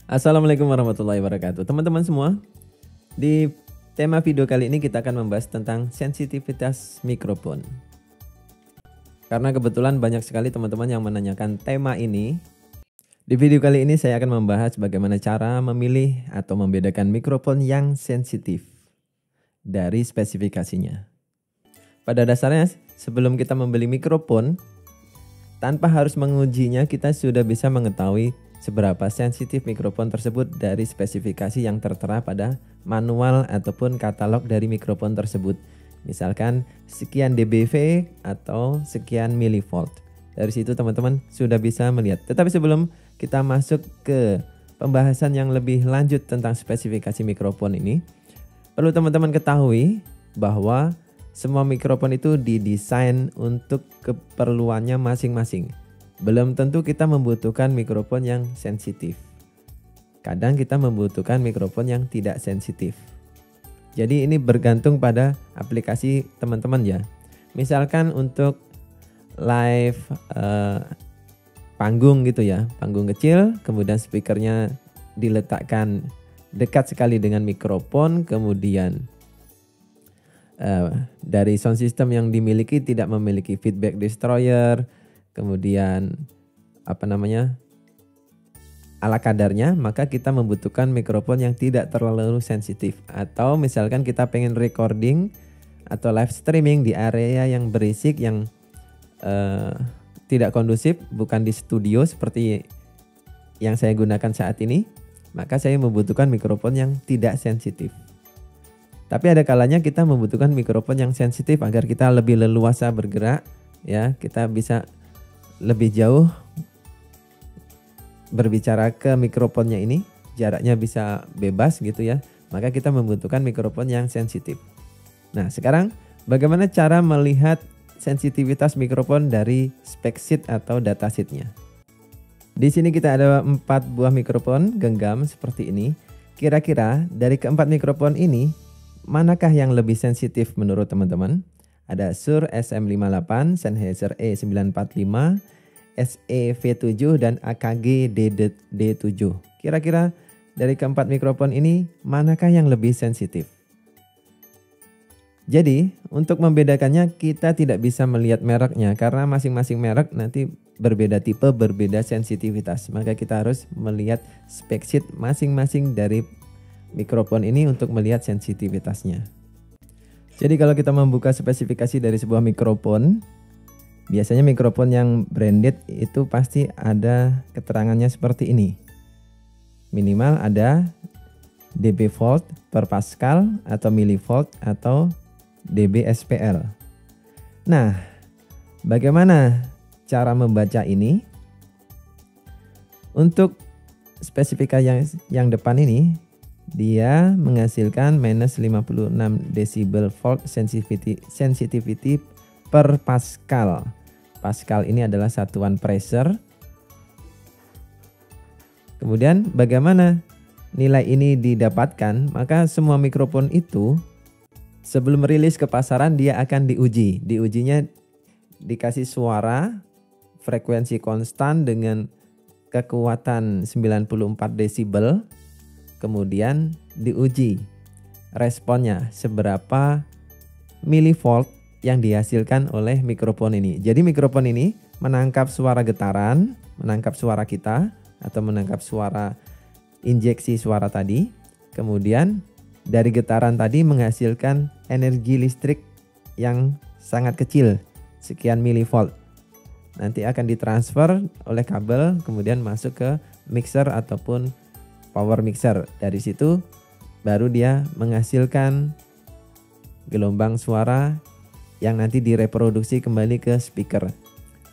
Assalamualaikum warahmatullahi wabarakatuh. Teman-teman semua, di tema video kali ini kita akan membahas tentang sensitivitas mikrofon. Karena kebetulan banyak sekali teman-teman yang menanyakan tema ini. Di video kali ini saya akan membahas bagaimana cara memilih atau membedakan mikrofon yang sensitif dari spesifikasinya. Pada dasarnya, sebelum kita membeli mikrofon, tanpa harus mengujinya, kita sudah bisa mengetahui seberapa sensitif mikrofon tersebut dari spesifikasi yang tertera pada manual ataupun katalog dari mikrofon tersebut. Misalkan sekian dBV atau sekian milivolt. Dari situ teman-teman sudah bisa melihat. Tetapi sebelum kita masuk ke pembahasan yang lebih lanjut tentang spesifikasi mikrofon ini, perlu teman-teman ketahui bahwa semua mikrofon itu didesain untuk keperluannya masing-masing. Belum tentu kita membutuhkan mikrofon yang sensitif. Kadang kita membutuhkan mikrofon yang tidak sensitif. Jadi ini bergantung pada aplikasi teman-teman ya. Misalkan untuk live panggung gitu ya, panggung kecil, kemudian speakernya diletakkan dekat sekali dengan mikrofon, kemudian dari sound system yang dimiliki tidak memiliki feedback destroyer, kemudian ala kadarnya, maka kita membutuhkan mikrofon yang tidak terlalu sensitif. Atau misalkan kita pengen recording atau live streaming di area yang berisik, yang tidak kondusif, bukan di studio seperti yang saya gunakan saat ini, maka saya membutuhkan mikrofon yang tidak sensitif. Tapi ada kalanya kita membutuhkan mikrofon yang sensitif agar kita lebih leluasa bergerak, ya, kita bisa lebih jauh berbicara ke mikrofonnya ini, jaraknya bisa bebas gitu ya. Maka kita membutuhkan mikrofon yang sensitif. Nah, sekarang bagaimana cara melihat sensitivitas mikrofon dari spec sheet atau datasheetnya? Di sini kita ada 4 buah mikrofon genggam seperti ini. Kira-kira dari keempat mikrofon ini, manakah yang lebih sensitif menurut teman-teman? Ada Shure SM58, Sennheiser E945, SE-V7 dan AKG D7. Kira-kira dari keempat mikrofon ini manakah yang lebih sensitif? Jadi untuk membedakannya kita tidak bisa melihat mereknya karena masing-masing merek nanti berbeda tipe, berbeda sensitivitas. Maka kita harus melihat spec sheet masing-masing dari mikrofon ini untuk melihat sensitivitasnya. Jadi kalau kita membuka spesifikasi dari sebuah mikrofon, biasanya mikrofon yang branded itu pasti ada keterangannya seperti ini. Minimal ada dB volt per Pascal atau milivolt atau dB SPL. Nah, bagaimana cara membaca ini? Untuk spesifikasi yang depan ini, dia menghasilkan minus 56 decibel volt sensitivity per Pascal. Pascal ini adalah satuan pressure. Kemudian bagaimana nilai ini didapatkan? Maka semua mikrofon itu sebelum rilis ke pasaran dia akan diuji. Diujinya dikasih suara frekuensi konstan dengan kekuatan 94 desibel. Kemudian diuji responnya seberapa milivolt yang dihasilkan oleh mikrofon ini. Jadi mikrofon ini menangkap suara getaran, menangkap suara kita atau menangkap suara injeksi suara tadi. Kemudian dari getaran tadi menghasilkan energi listrik yang sangat kecil, sekian milivolt. Nanti akan ditransfer oleh kabel kemudian masuk ke mixer ataupun power mixer. Dari situ baru dia menghasilkan gelombang suara yang nanti direproduksi kembali ke speaker.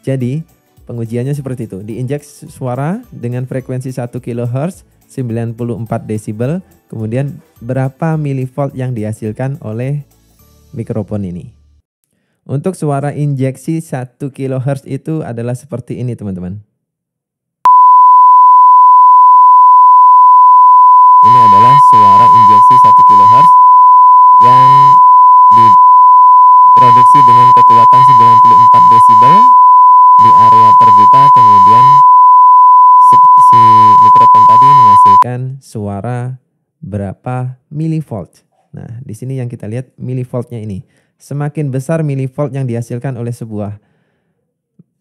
Jadi pengujiannya seperti itu. Diinjek suara dengan frekuensi 1 kHz 94 desibel. Kemudian berapa milivolt yang dihasilkan oleh mikrofon ini. Untuk suara injeksi 1 kHz itu adalah seperti ini teman-teman. Ini adalah suara injeksi 1 kHz yang diproduksi dengan kekuatan 94 desibel di area terbuka. Kemudian si mikrofon tadi menghasilkan menghasilkan suara berapa milivolt. Nah, di sini yang kita lihat milivoltnya ini. Semakin besar milivolt yang dihasilkan oleh sebuah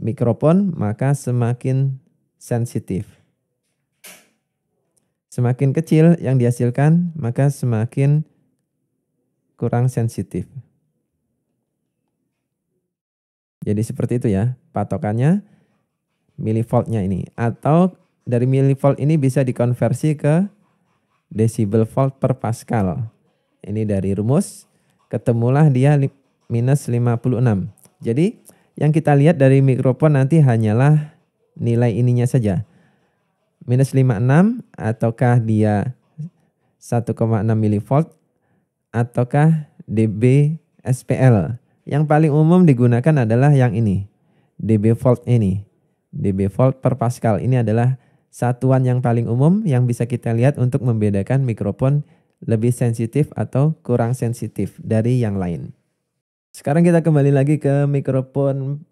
mikrofon, maka semakin sensitif. Semakin kecil yang dihasilkan, maka semakin kurang sensitif. Jadi seperti itu ya, patokannya milivoltnya ini. Atau dari milivolt ini bisa dikonversi ke decibel volt per pascal. Ini dari rumus, ketemulah dia minus 56. Jadi yang kita lihat dari mikrofon nanti hanyalah nilai ininya saja. Minus 56 ataukah dia 1,6 milivolt ataukah dB SPL. Yang paling umum digunakan adalah yang ini, dB volt ini. dB volt per pascal ini adalah satuan yang paling umum yang bisa kita lihat untuk membedakan mikrofon lebih sensitif atau kurang sensitif dari yang lain. Sekarang kita kembali lagi ke mikrofon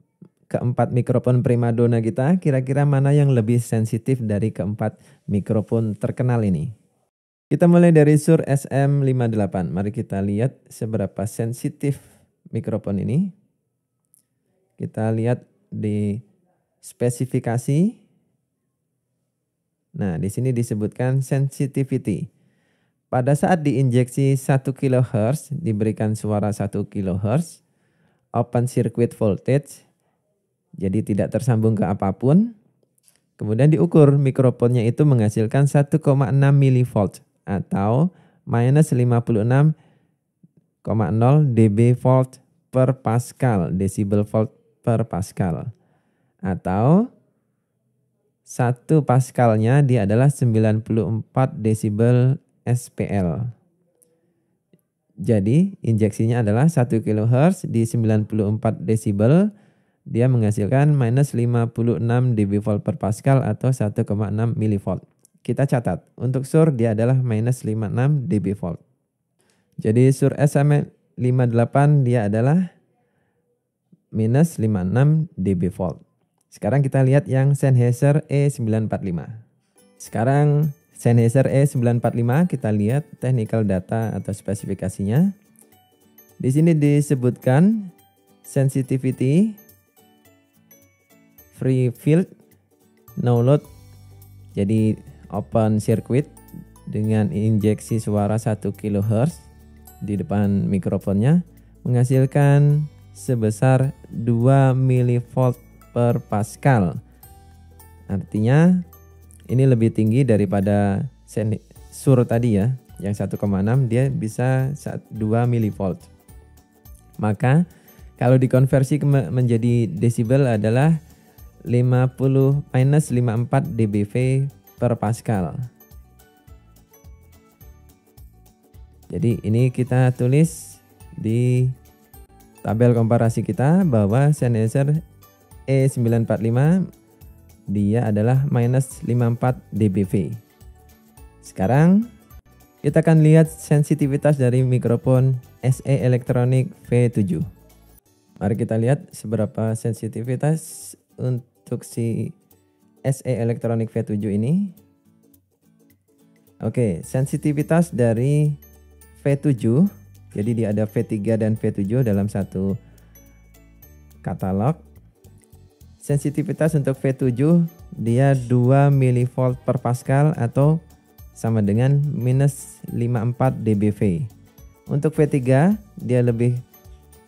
keempat, mikrofon primadona kita. Kira-kira mana yang lebih sensitif dari keempat mikrofon terkenal ini? Kita mulai dari Shure SM58. Mari kita lihat seberapa sensitif mikrofon ini. Kita lihat di spesifikasi. Nah, di sini disebutkan sensitivity. Pada saat diinjeksi 1 kHz, diberikan suara 1 kHz, open circuit voltage, jadi tidak tersambung ke apapun. Kemudian diukur mikrofonnya itu menghasilkan 1,6 milivolt atau minus 56,0 dB volt per pascal, decibel volt per pascal. Atau 1 pascalnya dia adalah 94 desibel SPL. Jadi injeksinya adalah 1 kHz di 94 desibel. Dia menghasilkan minus 56 dB volt per pascal atau 1,6 milivolt. Kita catat, untuk Shure dia adalah minus 56 dB volt. Jadi Shure SM58 dia adalah minus 56 dB volt. Sekarang kita lihat yang Sennheiser E945. Sekarang Sennheiser E945 kita lihat technical data atau spesifikasinya. Di sini disebutkan sensitivity, free field, no load, jadi open circuit dengan injeksi suara 1 kHz di depan mikrofonnya menghasilkan sebesar 2 milivolt per pascal. Artinya ini lebih tinggi daripada Shure tadi ya, yang 1,6 dia bisa 2 milivolt. Maka kalau dikonversi menjadi desibel adalah minus 54 dBV per pascal. Jadi ini kita tulis di tabel komparasi kita bahwa Sennheiser E945 dia adalah minus 54 dBV. Sekarang kita akan lihat sensitivitas dari mikrofon SE Electronic V7. Mari kita lihat seberapa sensitivitas untuk si SE Electronic V7 ini. Oke, sensitivitas dari V7, jadi dia ada V3 dan V7 dalam satu katalog. Sensitivitas untuk V7 dia 2 milivolt per pascal atau sama dengan minus 54 dBV. Untuk V3 dia lebih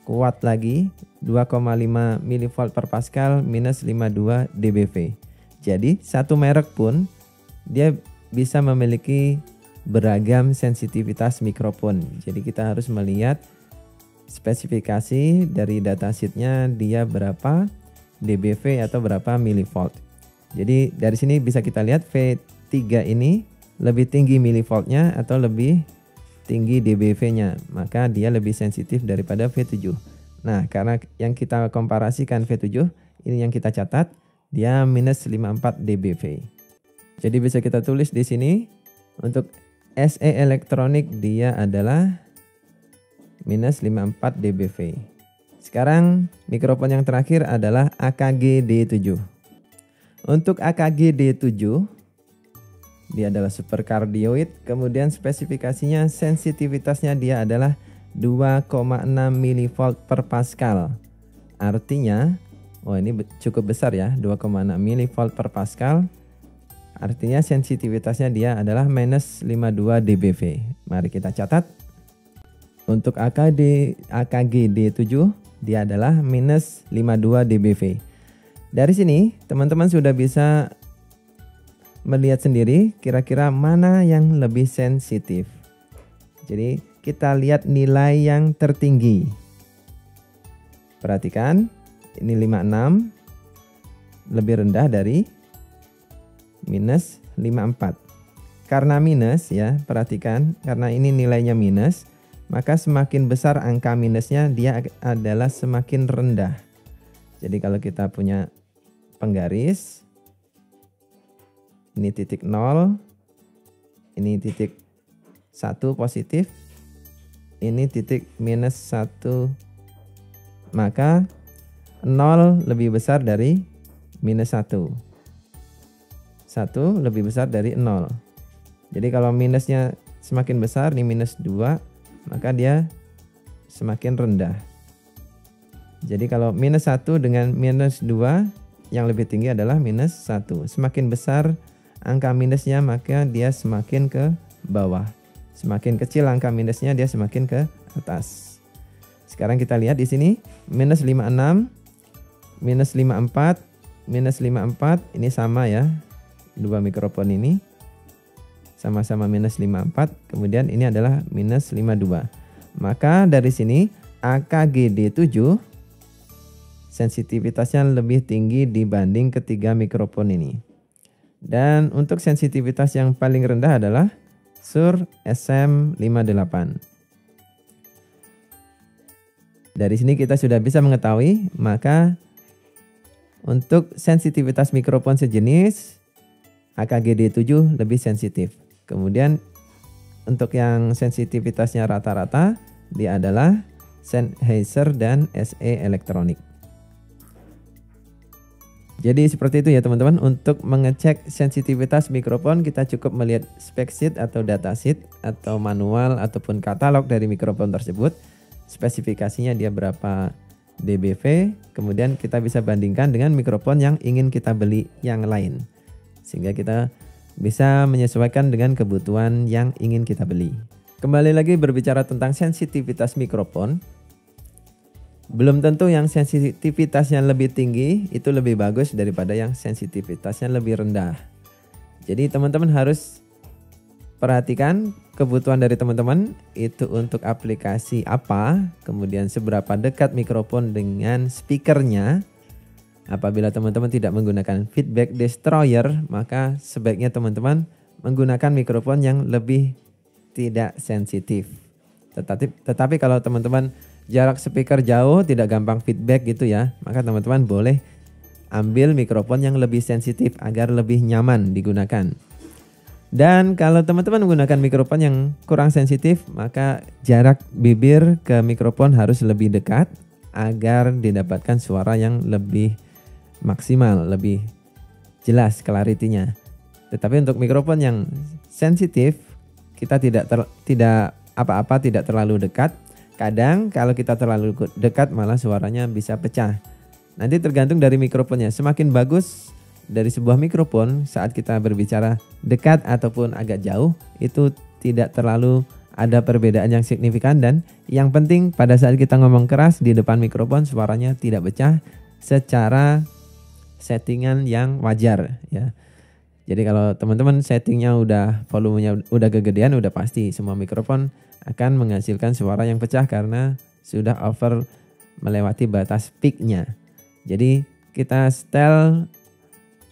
kuat lagi, 2,5 milivolt per pascal minus 52 dBV. Jadi satu merek pun dia bisa memiliki beragam sensitivitas mikrofon. Jadi kita harus melihat spesifikasi dari datasheetnya dia berapa dBV atau berapa milivolt. Jadi dari sini bisa kita lihat V3 ini lebih tinggi milivoltnya atau lebih tinggi dBV-nya, maka dia lebih sensitif daripada V7. Nah, karena yang kita komparasikan V7, ini yang kita catat, dia minus 54 dBV. Jadi bisa kita tulis di sini, untuk SE Electronic dia adalah minus 54 dBV. Sekarang mikrofon yang terakhir adalah AKG D7. Untuk AKG D7, dia adalah superkardioid. Kemudian spesifikasinya, sensitivitasnya dia adalah 2,6 mV per Pascal. Artinya, oh ini cukup besar ya, 2,6 mV per Pascal. Artinya sensitivitasnya dia adalah minus 52 dBV. Mari kita catat. Untuk AKG D7 dia adalah minus 52 dBV. Dari sini teman-teman sudah bisa melihat sendiri kira-kira mana yang lebih sensitif. Jadi kita lihat nilai yang tertinggi. Perhatikan, ini 56 lebih rendah dari minus 54. Karena minus ya, perhatikan, karena ini nilainya minus, maka semakin besar angka minusnya dia adalah semakin rendah. Jadi kalau kita punya penggaris, ini titik 0, ini titik 1 positif, ini titik minus 1, maka 0 lebih besar dari minus 1. 1 lebih besar dari 0. Jadi kalau minusnya semakin besar, ini minus 2, maka dia semakin rendah. Jadi kalau minus 1 dengan minus 2, yang lebih tinggi adalah minus 1. Semakin besar angka minusnya, maka dia semakin ke bawah. Semakin kecil angka minusnya, dia semakin ke atas. Sekarang kita lihat di sini, minus 56, minus 54, minus 54, ini sama ya. Dua mikrofon ini sama-sama minus 54, kemudian ini adalah minus 52. Maka dari sini AKG D7 sensitivitasnya lebih tinggi dibanding ketiga mikrofon ini. Dan untuk sensitivitas yang paling rendah adalah Shure SM58. Dari sini kita sudah bisa mengetahui, maka untuk sensitivitas mikrofon sejenis AKG D7 lebih sensitif. Kemudian untuk yang sensitivitasnya rata-rata, dia adalah Sennheiser dan SE Electronic. Jadi seperti itu ya teman-teman. Untuk mengecek sensitivitas mikrofon, kita cukup melihat spec sheet atau datasheet atau manual ataupun katalog dari mikrofon tersebut. Spesifikasinya dia berapa dBV, kemudian kita bisa bandingkan dengan mikrofon yang ingin kita beli yang lain. Sehingga kita bisa menyesuaikan dengan kebutuhan yang ingin kita beli. Kembali lagi berbicara tentang sensitivitas mikrofon. Belum tentu yang sensitivitasnya lebih tinggi itu lebih bagus daripada yang sensitivitasnya lebih rendah. Jadi teman-teman harus perhatikan kebutuhan dari teman-teman itu untuk aplikasi apa, kemudian seberapa dekat mikrofon dengan speakernya. Apabila teman-teman tidak menggunakan feedback destroyer, maka sebaiknya teman-teman menggunakan mikrofon yang lebih tidak sensitif. Tetapi kalau teman-teman jarak speaker jauh, tidak gampang feedback gitu ya, maka teman-teman boleh ambil mikrofon yang lebih sensitif agar lebih nyaman digunakan. Dan kalau teman-teman menggunakan mikrofon yang kurang sensitif, maka jarak bibir ke mikrofon harus lebih dekat agar didapatkan suara yang lebih maksimal, lebih jelas clarity-nya. Tetapi untuk mikrofon yang sensitif, kita tidak terlalu dekat. Kadang kalau kita terlalu dekat malah suaranya bisa pecah. Nanti tergantung dari mikrofonnya. Semakin bagus dari sebuah mikrofon saat kita berbicara dekat ataupun agak jauh, itu tidak terlalu ada perbedaan yang signifikan. Dan yang penting pada saat kita ngomong keras di depan mikrofon, suaranya tidak pecah secara settingan yang wajar ya. Jadi kalau teman-teman settingnya volumenya udah kegedean, udah pasti semua mikrofon akan menghasilkan suara yang pecah karena sudah over melewati batas peaknya. Jadi kita setel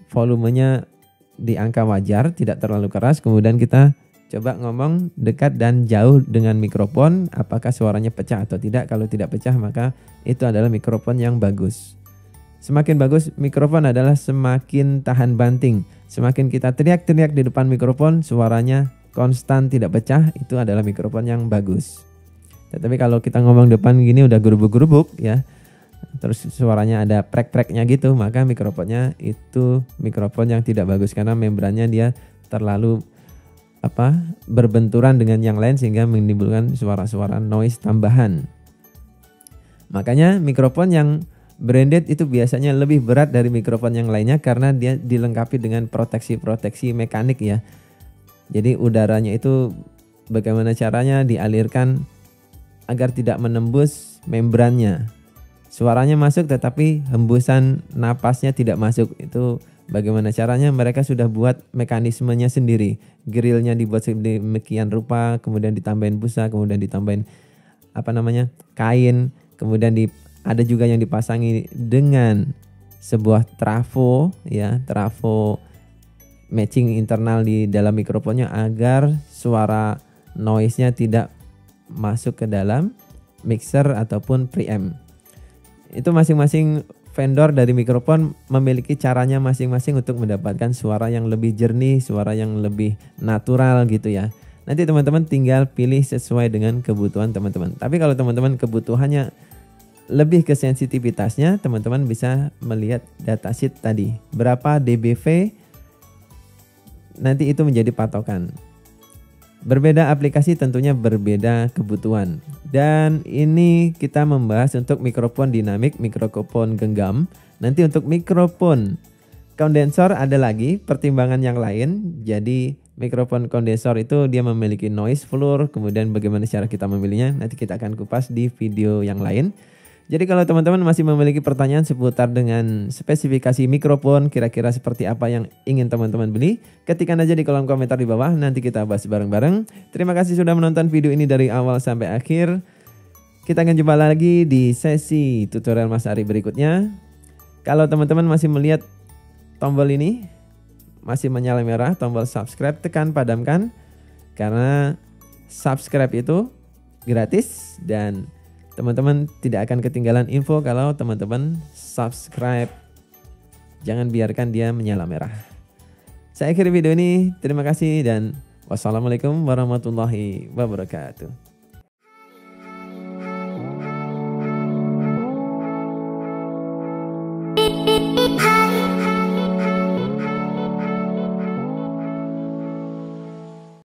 volumenya di angka wajar, tidak terlalu keras, kemudian kita coba ngomong dekat dan jauh dengan mikrofon, apakah suaranya pecah atau tidak. Kalau tidak pecah, maka itu adalah mikrofon yang bagus. Semakin bagus mikrofon adalah semakin tahan banting. Semakin kita teriak-teriak di depan mikrofon, suaranya konstan tidak pecah, itu adalah mikrofon yang bagus. Tetapi kalau kita ngomong depan gini udah gerubuk-gerubuk ya, terus suaranya ada prek-preknya gitu, maka mikrofonnya itu mikrofon yang tidak bagus karena membrannya dia terlalu berbenturan dengan yang lain sehingga menimbulkan suara-suara noise tambahan. Makanya mikrofon yang branded itu biasanya lebih berat dari mikrofon yang lainnya karena dia dilengkapi dengan proteksi-proteksi mekanik ya. Jadi udaranya itu bagaimana caranya dialirkan agar tidak menembus membrannya. Suaranya masuk tetapi hembusan napasnya tidak masuk. Itu bagaimana caranya? Mereka sudah buat mekanismenya sendiri. Grillnya dibuat sedemikian rupa, kemudian ditambahin busa, kemudian ditambahin kain, kemudian ada juga yang dipasangi dengan sebuah trafo ya, trafo matching internal di dalam mikrofonnya agar suara noise-nya tidak masuk ke dalam mixer ataupun preamp. Itu masing-masing vendor dari mikrofon memiliki caranya masing-masing untuk mendapatkan suara yang lebih jernih, suara yang lebih natural gitu ya. Nanti teman-teman tinggal pilih sesuai dengan kebutuhan teman-teman. Tapi kalau teman-teman kebutuhannya lebih ke sensitivitasnya, teman-teman bisa melihat datasheet tadi. Berapa dBV, nanti itu menjadi patokan. Berbeda aplikasi tentunya berbeda kebutuhan. Dan ini kita membahas untuk mikrofon dinamik, mikrofon genggam. Nanti untuk mikrofon kondensor ada lagi pertimbangan yang lain. Jadi mikrofon kondensor itu dia memiliki noise floor, kemudian bagaimana cara kita memilihnya nanti kita akan kupas di video yang lain. Jadi kalau teman-teman masih memiliki pertanyaan seputar dengan spesifikasi mikrofon, kira-kira seperti apa yang ingin teman-teman beli, ketikkan aja di kolom komentar di bawah, nanti kita bahas bareng-bareng. Terima kasih sudah menonton video ini dari awal sampai akhir. Kita akan jumpa lagi di sesi tutorial Mas Ari berikutnya. Kalau teman-teman masih melihat tombol ini, masih menyala merah, tombol subscribe, tekan padamkan. Karena subscribe itu gratis dan teman-teman tidak akan ketinggalan info kalau teman-teman subscribe. Jangan biarkan dia menyala merah. Saya akhiri video ini. Terima kasih dan wassalamualaikum warahmatullahi wabarakatuh.